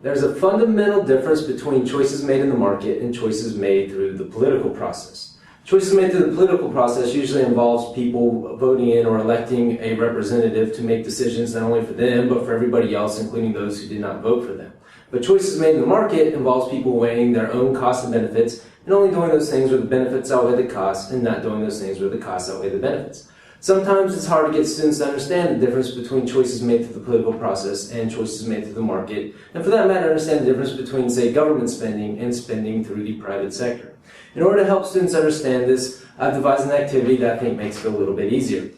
There's a fundamental difference between choices made in the market and choices made through the political process. Choices made through the political process usually involves people voting in or electing a representative to make decisions not only for them, but for everybody else, including those who did not vote for them. But choices made in the market involves people weighing their own costs and benefits, and only doing those things where the benefits outweigh the costs, and not doing those things where the costs outweigh the benefits. Sometimes it's hard to get students to understand the difference between choices made through the political process and choices made through the market, and for that matter, understand the difference between, say, government spending and spending through the private sector. In order to help students understand this, I've devised an activity that I think makes it a little bit easier.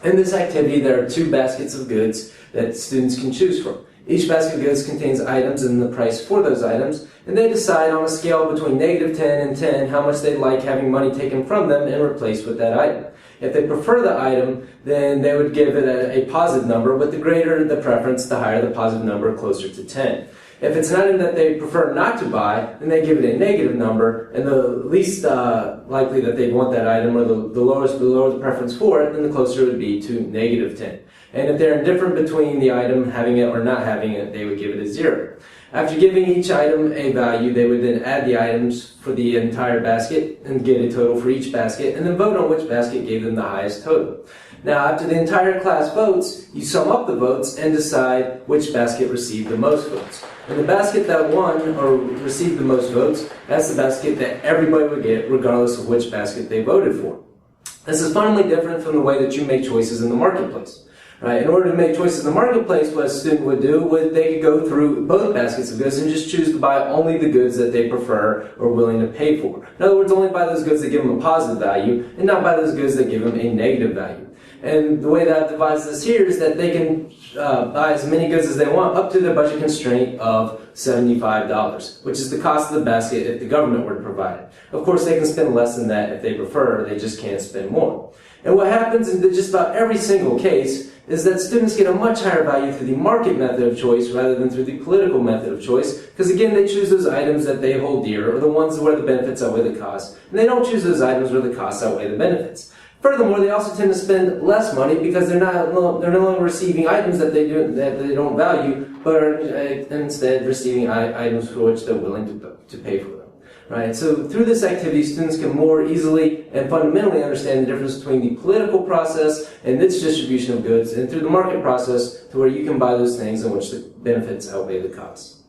In this activity, there are 2 baskets of goods that students can choose from. Each basket of goods contains items and the price for those items, and they decide on a scale between -10 and 10 how much they'd like having money taken from them and replaced with that item. If they prefer the item, then they would give it a positive number, but the greater the preference, the higher the positive number, closer to 10. If it's an item that they prefer not to buy, then they give it a negative number, and the least likely that they'd want that item, or the lower the preference for it, then the closer it would be to -10. And if they're indifferent between the item having it or not having it, they would give it a 0. After giving each item a value, they would then add the items for the entire basket and get a total for each basket, and then vote on which basket gave them the highest total. Now, after the entire class votes, you sum up the votes and decide which basket received the most votes. And the basket that won or received the most votes, that's the basket that everybody would get regardless of which basket they voted for. This is fundamentally different from the way that you make choices in the marketplace. Right? In order to make choices in the marketplace, what a student would do was they could go through both baskets of goods and just choose to buy only the goods that they prefer or willing to pay for. In other words, only buy those goods that give them a positive value and not buy those goods that give them a negative value. And the way that I've devised this here is that they can buy as many goods as they want up to their budget constraint of $75, which is the cost of the basket if the government were to provide it. Of course, they can spend less than that if they prefer, they just can't spend more. And what happens in just about every single case is that students get a much higher value through the market method of choice rather than through the political method of choice, because again, they choose those items that they hold dear, or the ones where the benefits outweigh the costs, and they don't choose those items where the costs outweigh the benefits. Furthermore, they also tend to spend less money because they're no longer receiving items that they don't value, but are instead receiving items for which they're willing to pay for them. Right? So through this activity, students can more easily and fundamentally understand the difference between the political process and its distribution of goods, and through the market process to where you can buy those things in which the benefits outweigh the costs.